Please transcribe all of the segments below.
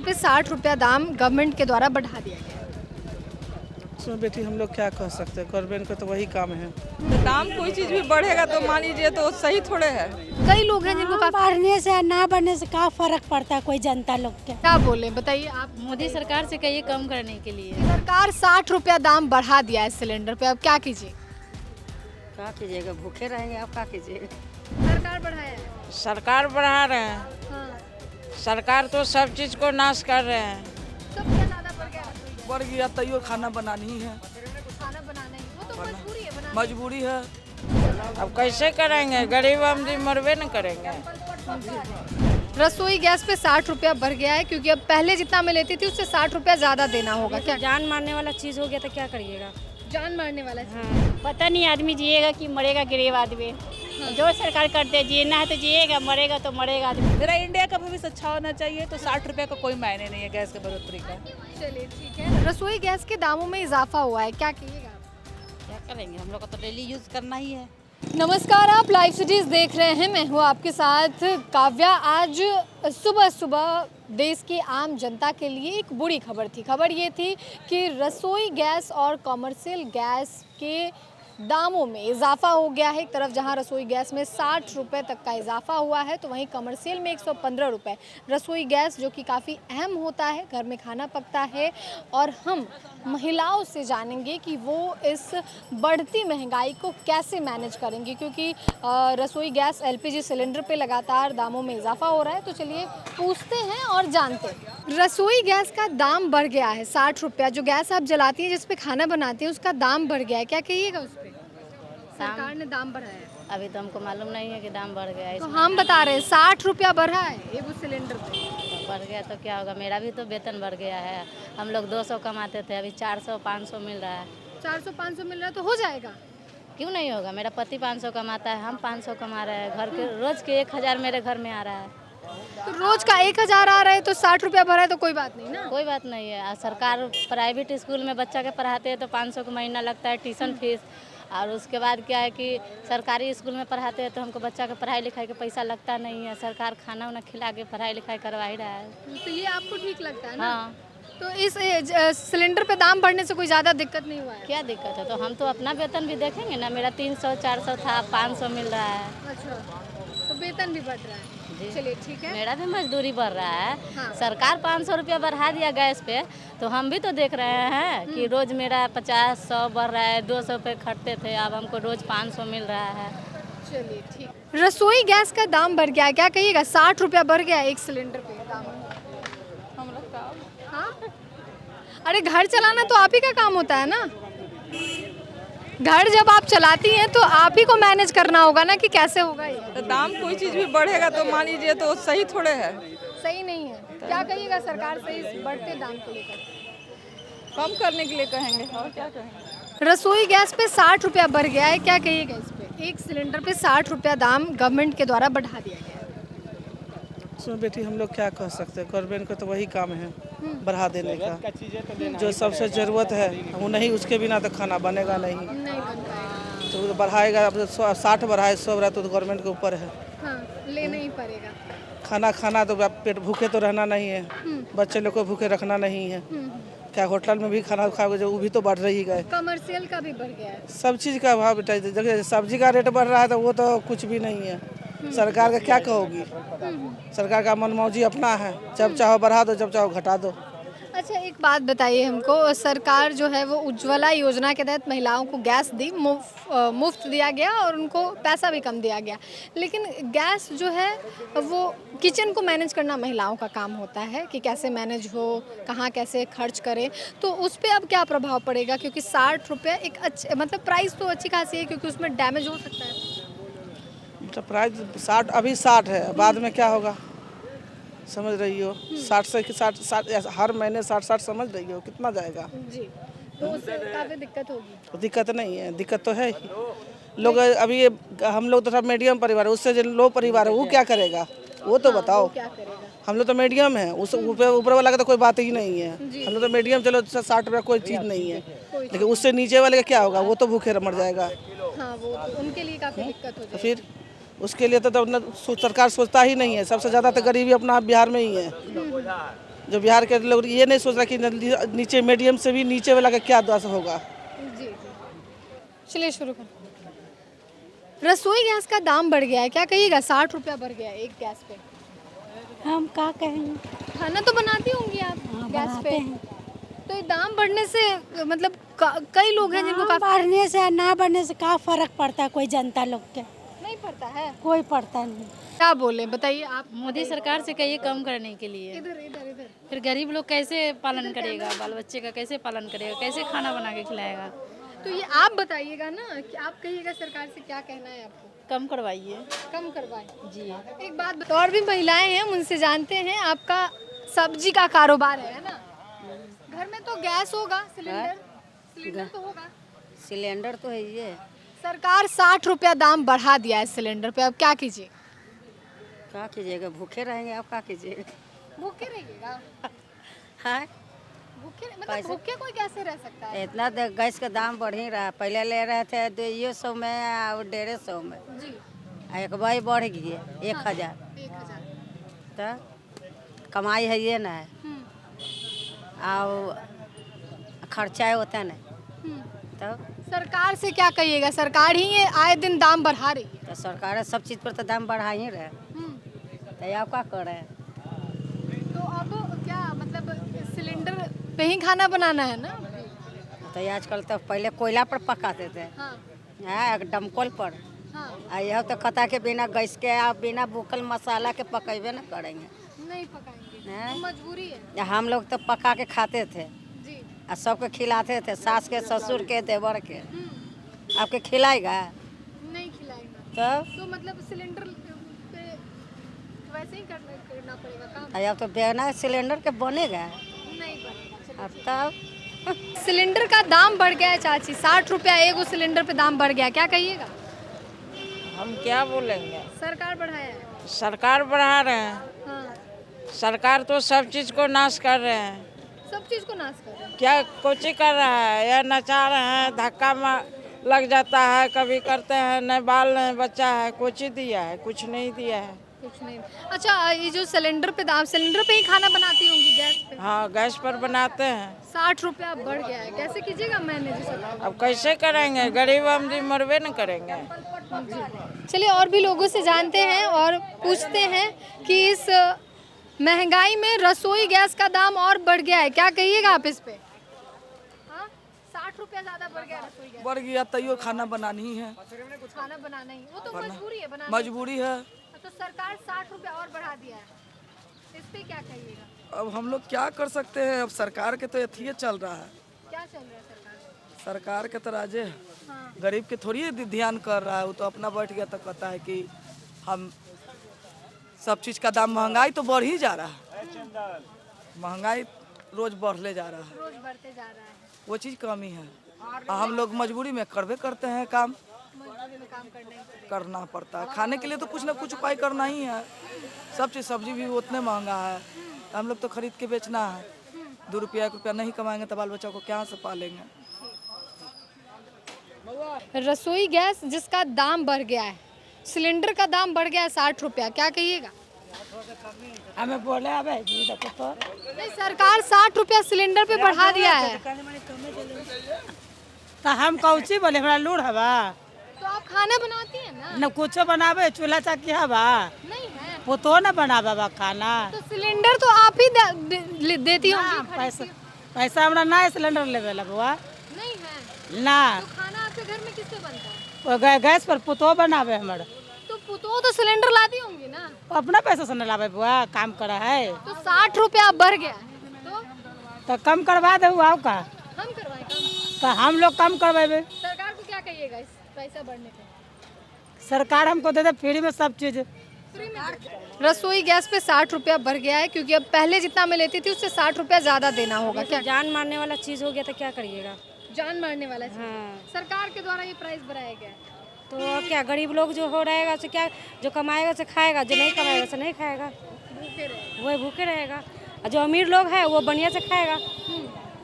पे 60 रुपया दाम गवर्नमेंट के द्वारा बढ़ा दिया गया है। उसमें बेटी हम लोग क्या कह सकते हैं, गवर्नमेंट का तो वही काम है। तो दाम कोई चीज़ भी बढ़ेगा तो मान लीजिए तो सही थोड़े है। कई लोग हैं जिनको काफी बढ़ने से ना बढ़ने से क्या फर्क पड़ता है कोई जनता लोग के। क्या बोले बताइए आप। मोदी सरकार से कहिए कम करने के लिए। सरकार 60 रुपया दाम बढ़ा दिया है सिलेंडर पे, अब क्या कीजिए। क्या कीजिएगा, भूखे रहेंगे, आप क्या कीजिएगा। सरकार बढ़ाया है। सरकार बढ़ा रहे हैं। हाँ। सरकार तो सब चीज को नाश कर रहे हैं। सबसे ज्यादा बढ़ गया है। बढ़ गया तैयो खाना बनानी है, खाना बनाना ही वो तो मजबूरी है बनाना। मजबूरी है। अब कैसे करेंगे, गरीब आदमी मरबे न करेंगे। रसोई गैस पे 60 रुपया बढ़ गया है क्योंकि अब पहले जितना मैं लेती थी उससे 60 रुपया ज्यादा देना होगा। क्या जान मारने वाला चीज हो गया तो क्या करिएगा। जान मारने वाला है। पता नहीं आदमी जिएगा कि मरेगा, गरीब आदमी। जो सरकार करते जिएना है तो जिएगा, मरेगा तो मरेगा आदमी। मेरा इंडिया का भविष्य अच्छा होना चाहिए, तो 60 रुपये का कोई मायने नहीं है गैस के बढ़ोतरी का। चलिए ठीक है। रसोई गैस के दामों में इजाफा हुआ है, क्या कहिएगा। क्या करेंगे, हम लोग को तो डेली यूज करना ही है। नमस्कार, आप लाइव सिटीज देख रहे हैं, मैं हूँ आपके साथ काव्या। आज सुबह सुबह देश की आम जनता के लिए एक बुरी खबर थी। खबर ये थी कि रसोई गैस और कॉमर्शियल गैस के दामों में इजाफा हो गया है। एक तरफ जहां रसोई गैस में 60 रुपये तक का इजाफा हुआ है तो वहीं कमर्शियल में 115 रुपये। रसोई गैस जो कि काफ़ी अहम होता है, घर में खाना पकता है, और हम महिलाओं से जानेंगे कि वो इस बढ़ती महंगाई को कैसे मैनेज करेंगे, क्योंकि रसोई गैस LPG सिलेंडर पे लगातार दामों में इजाफा हो रहा है। तो चलिए पूछते हैं और जानते हैं। रसोई गैस का दाम बढ़ गया है 60 रुपया। जो गैस आप जलाती हैं, जिस पे खाना बनाती हैं, उसका दाम बढ़ गया है, क्या कहिएगा उस पर। सरकार ने दाम बढ़ाया है। अभी तो हमको मालूम नहीं है कि दाम बढ़ गया है। तो हम बता रहे हैं 60 रुपया बढ़ा है एक सिलेंडर पे। तो बढ़ गया तो क्या होगा, मेरा भी तो वेतन बढ़ गया है। हम लोग 200 कमाते थे, अभी 400-500 मिल रहा है। 400-500 मिल रहा है तो हो जाएगा। क्यों नहीं होगा, मेरा पति 500 कमाता है, हम 500 कमा रहे हैं। घर के रोज के 1000 मेरे घर में आ रहा है। तो रोज का 1000 आ रहा है तो 60 रुपया भरा है तो कोई बात नहीं ना। कोई बात नहीं है। सरकार प्राइवेट स्कूल में बच्चा के पढ़ाते हैं तो 500 का महीना लगता है ट्यूशन फीस। और उसके बाद क्या है कि सरकारी स्कूल में पढ़ाते हैं तो हमको बच्चा के पढ़ाई लिखाई का पैसा लगता नहीं है। सरकार खाना वाना खिला के पढ़ाई लिखाई करवा ही रहा है। तो ये आपको ठीक लगता है ना। हाँ। तो इस सिलेंडर पे दाम बढ़ने से कोई ज़्यादा दिक्कत नहीं हुआ है। क्या दिक्कत है, तो हम तो अपना वेतन भी देखेंगे ना। मेरा 300-400 था, 500 मिल रहा है। अच्छा, तो वेतन भी बढ़ रहा है। चलिए ठीक है। मेरा भी मजदूरी बढ़ रहा है। हाँ। सरकार 500 रुपया बढ़ा दिया गैस पे, तो हम भी तो देख रहे हैं कि रोज मेरा 50-100 बढ़ रहा है। 200 पे खटते थे, अब हमको रोज 500 मिल रहा है। चलिए ठीक। रसोई गैस का दाम बढ़ गया है, क्या कहिएगा। 60 रुपया बढ़ गया है एक सिलेंडर पे दाम। हम लोग का हाँ, अरे घर चलाना तो आप ही का काम होता है ना। घर जब आप चलाती हैं तो आप ही को मैनेज करना होगा ना कि कैसे होगा ये। तो दाम कोई चीज़ भी बढ़ेगा तो मान लीजिए तो सही थोड़े है। सही नहीं है। क्या कहिएगा सरकार से इस बढ़ते दाम को लेकर। कम करने के लिए कहेंगे और क्या कहेंगे। रसोई गैस पे 60 रुपया बढ़ गया है, क्या कहिएगा इस पे। एक सिलेंडर पे 60 रुपया दाम गवर्नमेंट के द्वारा बढ़ा दिया गया है। उसमें बेटी हम लोग क्या कह सकते हैं, गवर्नमेंट का तो वही काम है बढ़ा देने का। जो सबसे ज़रूरत है वो नहीं, उसके बिना तो खाना बनेगा नहीं। नहीं बन पाएगा। तो बढ़ाएगा, अब 60 बढ़ाए 100 बढ़ाए तो गवर्नमेंट के ऊपर है। हाँ, लेना ही पड़ेगा। खाना तो पेट भूखे तो रहना नहीं है, बच्चे लोग को भूखे रखना नहीं है। क्या होटल में भी खाना खाओगे जो वो भी तो बढ़ रही है। कमर्शियल का भी बढ़ गया है। सब चीज़ का भाव बेटा, देखिए सब्जी का रेट बढ़ रहा है तो वो तो कुछ भी नहीं है। सरकार का क्या कहोगी, सरकार का मनमौजी अपना है, जब चाहो बढ़ा दो, जब चाहो घटा दो। अच्छा, एक बात बताइए हमको। सरकार जो है वो उज्ज्वला योजना के तहत महिलाओं को गैस दी, मुफ्त दिया गया और उनको पैसा भी कम दिया गया। लेकिन गैस जो है वो किचन को मैनेज करना महिलाओं का काम होता है कि कैसे मैनेज हो, कहाँ कैसे खर्च करें। तो उस पर अब क्या प्रभाव पड़ेगा, क्योंकि 60 रुपये एक अच्छे मतलब प्राइस तो अच्छी खासी है, क्योंकि उसमें डैमेज हो सकता है। तो प्राइस 60 अभी 60 है, बाद में क्या होगा समझ रही हो। 60 से 60 हर महीने 60 समझ रही हो कितना जाएगा जी। तो उससे काफ़ी दिक्कत होगी। तो दिक्कत नहीं है, दिक्कत तो है ही। लोग अभी ये हम लोग तो सब मीडियम परिवार है, उससे जो लो परिवार है वो क्या करेगा वो तो बताओ। वो क्या करेगा। हम लोग तो मीडियम है, उस ऊपर वाला का तो कोई बात ही नहीं है। हम लोग तो मीडियम, चलो 60 रुपया कोई चीज़ नहीं है, लेकिन उससे नीचे वाले का क्या होगा, वो तो भूखे मर जाएगा। हाँ, वो तो उनके लिए काफ़ी दिक्कत हो तो जाएगी। फिर उसके लिए तो सरकार सोचता ही नहीं है। सबसे ज़्यादा तो गरीबी अपना बिहार में ही है। जो बिहार के लोग ये नहीं सोच रहा कि नीचे मीडियम से भी नीचे वाला का क्या दशा होगा। जी चलिए शुरू करें। रसोई गैस का दाम बढ़ गया है, क्या कहिएगा? 60 रुपया बढ़ गया है एक गैस पे। हम क्या कहेंगे? खाना तो बनाती होंगी आप गैस बनाते पे, हैं। तो ये दाम बढ़ने से मतलब कई लोग हैं जिनको दाम काफी बढ़ने से ना बढ़ने से क्या फर्क पड़ता है कोई जनता लोग के? नहीं पड़ता है। कोई पड़ता नहीं। क्या बोले बताइए आप। मोदी सरकार से कहिए कम करने के लिए। इधर इधर इधर। फिर गरीब लोग कैसे पालन करेगा, बाल बच्चे का कैसे पालन करेगा, कैसे खाना बना के खिलाएगा? तो ये आप बताइएगा ना कि आप कहिएगा सरकार से क्या कहना है आपको। कम करवाइए कम करवाएं। जी। एक बात बताओ, और भी महिलाएं हैं उनसे जानते हैं। आपका सब्जी का कारोबार है ना? घर में तो गैस होगा, सिलेंडर तो होगा। सिलेंडर तो है ये। सरकार 60 रुपया दाम बढ़ा दिया है सिलेंडर पे, अब क्या कीजिए? क्या कीजिएगा, भूखे रहेंगे आप, क्या कीजिएगा? भूखे रहिएगा? हाँ, भूखे मतलब भूखे कोई कैसे रह सकता है? इतना गैस का दाम बढ़ ही रहा। पहले ले रहे थे 200 में और 150 में, जी। एक बार बढ़ गई 1000। 1000। तो कमाई है ये ना है, और खर्चा होता नहीं। तो सरकार से क्या कहिएगा? सरकार ही ये आए दिन दाम बढ़ा रही है। तो सरकार सब चीज़ पर तो दाम बढ़ा ही रहे, तो आप क्या कर रहे हैं? तो अब क्या मतलब सिलेंडर पे ही खाना बनाना है ना? तो आजकल तो पहले कोयला पर पकाते थे, हाँ दमकल पर। हाँ। यह तो कथा के बिना गैस के आप बिना भूखल मसाला के पकेबे न करेंगे। नहीं पकाएंगे, हैं? तो मजबूरी है। या हम लोग तो पका के खाते थे जी। और सबके खिलाते थे, सास के, ससुर के, देवर के। आपके खिलाएगा? नहीं खिलाएगा। तो मतलब सिलेंडर पे वैसे ही करना पड़ेगा काम। अब तो बिना सिलेंडर के बनेगा? नहीं बनेगा। अब तब सिलेंडर का दाम बढ़ गया है चाची, 60 रुपया एगो सिलेंडर पे दाम बढ़ गया, क्या कहिएगा? हम क्या बोलेंगे, सरकार बढ़ाया है। सरकार बढ़ा रहे हैं। हाँ। सरकार तो सब चीज़ को नाश कर रहे हैं। सब चीज को नाश कर रहे हैं। क्या कोची कर रहा है, या नचा रहे हैं, धक्का लग जाता है, कभी करते हैं, न बाल न बच्चा है, कोची दिया है, कुछ नहीं दिया है। कुछ नहीं। अच्छा ये जो सिलेंडर पे दाम, सिलेंडर पे ही खाना बनाती होंगी गैस पे? हाँ, गैस पर बनाते हैं। 60 रुपया बढ़ गया है, कैसे कीजिएगा मैनेज सब? अब कैसे करेंगे, गरीब आदमी मरबे न करेंगे। चलिए और भी लोगों से जानते हैं और पूछते हैं कि इस महंगाई में रसोई गैस का दाम और बढ़ गया है, क्या कहिएगा आप इस पे? हाँ? 60 रुपया ज्यादा बढ़ गया रसोई गैस। बढ़ गया तैयो खाना बनानी ही है, खाना बनाना ही, वो तो मजबूरी है बनाना। मजबूरी है। तो सरकार 60 रुपया और बढ़ा दिया है, इस पे क्या कहिएगा? अब हम लोग क्या कर सकते हैं, अब सरकार के तो यही चल रहा है। क्या चल रहा है सरकार? सरकार के तो राजे है, हाँ। गरीब के थोड़ी ध्यान कर रहा है। वो तो अपना बैठ गया तो कहता है कि हम सब चीज़ का दाम, महंगाई तो बढ़ ही जा रहा है, महंगाई रोज बढ़ले जा रहा है, रोज बढ़ते जा रहा है, वो चीज़ कमी है। हम लोग मजबूरी में करबे करते हैं काम, मजबूरी में काम करना ही पड़ेगा। करना पड़ता है। खाने के लिए तो कुछ ना कुछ उपाय करना ही है। सब चीज़, सब्जी भी उतने महंगा है, हम लोग तो खरीद के बेचना है। 2 रुपया 1 रुपया नहीं कमाएंगे तो बाल बच्चों को क्या से पालेंगे। रसोई गैस जिसका दाम बढ़ गया है, सिलेंडर का दाम बढ़ गया है 60 रुपया, क्या कहिएगा? हमें बोले अब देखो तो नहीं, सरकार 60 रुपया सिलेंडर पे बढ़ा दिया है, तो हम कौची बोले, हमरा लूड़ हवा तो आप खाना बनाती हैं ना? न कुछो बनावे, चूल्हा चाकी हवा नहीं है पुतो न बनावे बा खाना। तो सिलेंडर तो आप ही देती होंगी। पैसा हमरा ना सिलेंडर लेवे ला बुआ, नहीं है ना तो खाना आपके घर में किससे बनता है? वो गैस पर पुतो बनावे हमारे, तो पुतो तो सिलेंडर लाती होंगी ना? अपना पैसा से न लावे बुआ, काम करा है तो 60 रुपया बढ़ गया है, तो कम करवा दे आओ का, हम करवाएं कम? तो हम लोग कम करवाए। सरकार को क्या कहिएगा इस पैसा बढ़ने पे? सरकार हमको दे दे फ्री में सब चीज। रसोई गैस पे 60 रुपया बढ़ गया है, क्योंकि अब पहले जितना मैं लेती थी उससे 60 रुपया ज्यादा देना होगा। क्या जान मारने वाला चीज हो गया तो क्या करिएगा? जान मारने वाला चीज। हाँ। सरकार के द्वारा ये प्राइस बढ़ाया गया है, तो अब क्या गरीब लोग जो हो रहेगा उसे क्या, जो कमाएगा उसे खाएगा, जो नहीं कमाएगा उसे नहीं खाएगा, भूखे रहे। वो भूखे रहेगा, और जो अमीर लोग है वो बढ़िया से खाएगा।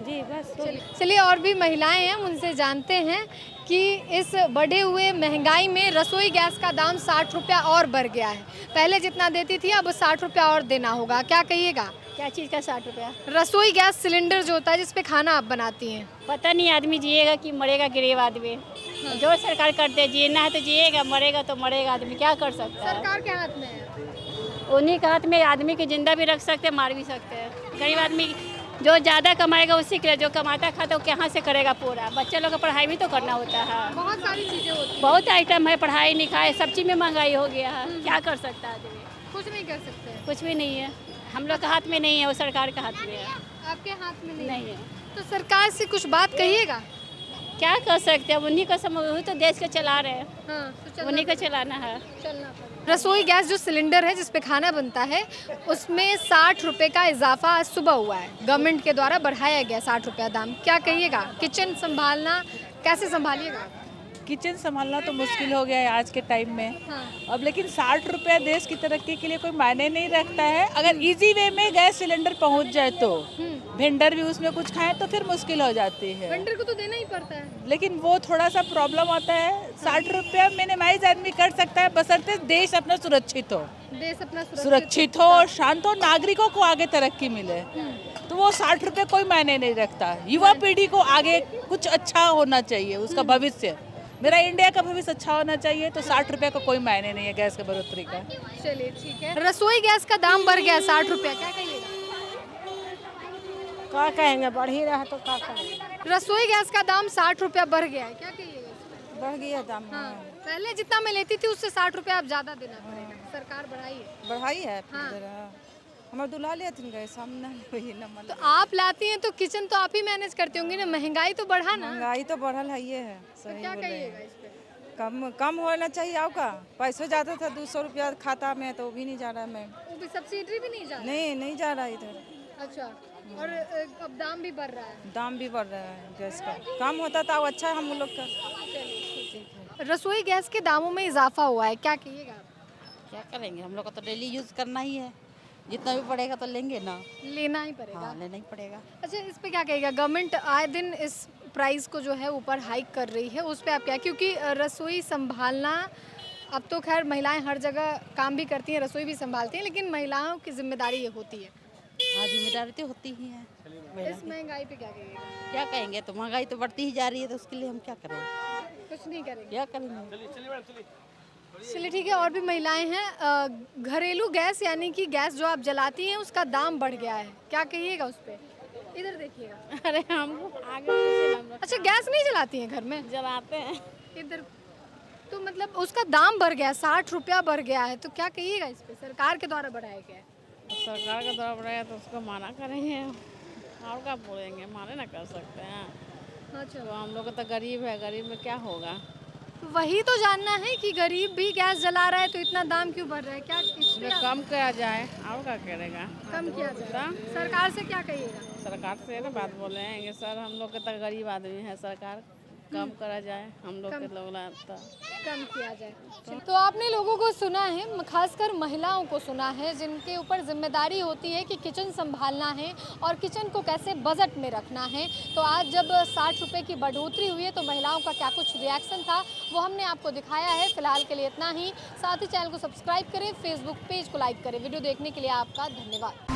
जी बस। चलिए और भी महिलाएं हैं उनसे जानते हैं कि इस बढ़े हुए महंगाई में रसोई गैस का दाम 60 रुपया और बढ़ गया है, पहले जितना देती थी अब 60 रुपया और देना होगा, क्या कहिएगा? क्या चीज़ का 60 रुपया? रसोई गैस सिलेंडर जो होता है जिस पे खाना आप बनाती हैं। पता नहीं आदमी जिएगा कि मरेगा, गरीब आदमी। जो सरकार करते हैं, जीना है तो जिएगा, मरेगा तो मरेगा आदमी, क्या कर सकता है? सरकार के हाथ में है। उन्हीं के हाथ में, आदमी की जिंदा भी रख सकते हैं, मार भी सकते हैं। गरीब आदमी जो ज़्यादा कमाएगा उसी के लिए, जो कमाता खाता वो कहाँ से करेगा पूरा? बच्चे लोग का पढ़ाई भी तो करना होता है, बहुत सारी चीजें होती हैं। बहुत आइटम है, पढ़ाई लिखाई सब चीज़ में महंगाई हो गया है, क्या कर सकता है आदमी? कुछ नहीं कर सकते। कुछ भी नहीं है, हम लोग के हाथ में नहीं है, वो सरकार के हाथ में है। आपके हाथ में नहीं है तो सरकार से कुछ बात कहिएगा। क्या कर सकते हैं? उन्हीं का समझ, वही तो देश को चला रहे हैं, हाँ, उन्हीं को चलाना है। रसोई गैस जो सिलेंडर है जिस पे खाना बनता है उसमें 60 रुपए का इजाफा आज सुबह हुआ है। गवर्नमेंट के द्वारा बढ़ाया गया 60 रुपया दाम। क्या कहिएगा? किचन संभालना कैसे संभालिएगा? किचन संभालना तो मुश्किल हो गया है आज के टाइम में। हाँ। अब लेकिन 60 रुपया देश की तरक्की के लिए कोई मायने नहीं रखता है। अगर इजी वे में गैस सिलेंडर पहुंच जाए तो वेंडर भी उसमें कुछ खाएं तो फिर मुश्किल हो जाती है। वेंडर को तो देना ही पड़ता है, लेकिन वो थोड़ा सा प्रॉब्लम आता है। 60 रुपया मिनिमाइज आदमी कर सकता है बशर्ते देश अपना सुरक्षित हो, देश अपना सुरक्षित हो और शांत हो, नागरिकों को आगे तरक्की मिले। तो वो 60 रुपये कोई मायने नहीं रखता। युवा पीढ़ी को आगे कुछ अच्छा होना चाहिए, उसका भविष्य, मेरा इंडिया का भविष्य अच्छा होना चाहिए। तो 60 रुपये का कोई मायने नहीं है गैस के बढ़ोतरी का। चलिए ठीक है। रसोई गैस का दाम बढ़ गया 60 रुपया, क्या कहिएगा? क्या कहेंगे, बढ़ ही रहा तो क्या करेंगे। रसोई गैस का दाम 60 रुपया बढ़ गया है, क्या कहिएगा? बढ़ गया दाम। हाँ, पहले जितना मैं लेती थी उससे 60 रुपया अब ज्यादा देना पड़ेगा। सरकार बढ़ाई है। बढ़ाई है। हाँ। हमारे दुल्हा लेते गए सामने वही नंबर। तो आप लाती हैं तो किचन तो आप ही मैनेज करती होंगी ना, महंगाई तो बढ़ा ना। महंगाई तो बढ़ल है, ये है तो सही क्या बोले कहिएगा हैं। इस पे? कम होना चाहिए। आपका पैसों जाता था 200 रुपया खाता में, तो वो भी नहीं जा रहा है मैम। वो भी सब्सिडी भी नहीं जा रहा? नहीं जा रहा इधर। अच्छा, और अब दाम भी बढ़ रहा है। दाम भी बढ़ रहा है गैस का। काम होता था अच्छा हम लोग का। रसोई गैस के दामों में इजाफा हुआ है, क्या कहिएगा? क्या करेंगे, हम लोग को तो डेली यूज़ करना ही है, जितना भी पड़ेगा तो लेंगे ना। लेना ही पड़ेगा। हाँ, लेना ही पड़ेगा। अच्छा, इस पे क्या कहिएगा? गवर्नमेंट आए दिन इस प्राइस को जो है ऊपर हाइक कर रही है, उस पे आप क्या? क्योंकि रसोई संभालना, अब तो खैर महिलाएं हर जगह काम भी करती हैं, रसोई भी संभालती हैं, लेकिन महिलाओं की जिम्मेदारी ये होती है। हाँ, जिम्मेदारी तो होती ही है। इस महंगाई पे क्या कहिएगा? क्या कहेंगे, तो महंगाई तो बढ़ती ही जा रही है, तो उसके लिए हम क्या करें? कुछ नहीं करेंगे। क्या करेंगे? चलिए ठीक है। और भी महिलाएं हैं। घरेलू गैस यानी कि गैस जो आप जलाती हैं उसका दाम बढ़ गया है, क्या कहिएगा उस पे? इधर देखिएगा। अरे हम आगे अच्छा, गैस नहीं जलाती हैं घर में? जलाते हैं। इधर तो मतलब उसका दाम बढ़ गया, 60 रुपया बढ़ गया है, तो क्या कहिएगा इस पे? सरकार के द्वारा बढ़ाया गया है। सरकार का दबाव रहेगा तो उसको माना करेंगे, और क्या बोलेंगे, माने ना कर सकते हैं। अच्छा, तो हम लोग तो गरीब है, गरीब में क्या होगा? तो वही तो जानना है कि गरीब भी गैस जला रहा है तो इतना दाम क्यों बढ़ रहा है? क्या इस पे कम किया जाए, और क्या करेगा? कम किया जाए? सरकार से क्या कहिएगा? सरकार से ना बात बोले हैं सर, हम लोग के तो गरीब आदमी है, सरकार कम करा जाए, हम लोग के लोग तो कम किया जाए। तो आपने लोगों को सुना है, खासकर महिलाओं को सुना है, जिनके ऊपर जिम्मेदारी होती है कि किचन संभालना है और किचन को कैसे बजट में रखना है। तो आज जब 60 रुपये की बढ़ोतरी हुई है तो महिलाओं का क्या कुछ रिएक्शन था वो हमने आपको दिखाया है। फिलहाल के लिए इतना ही। साथ ही चैनल को सब्सक्राइब करें, फेसबुक पेज को लाइक करें। वीडियो देखने के लिए आपका धन्यवाद।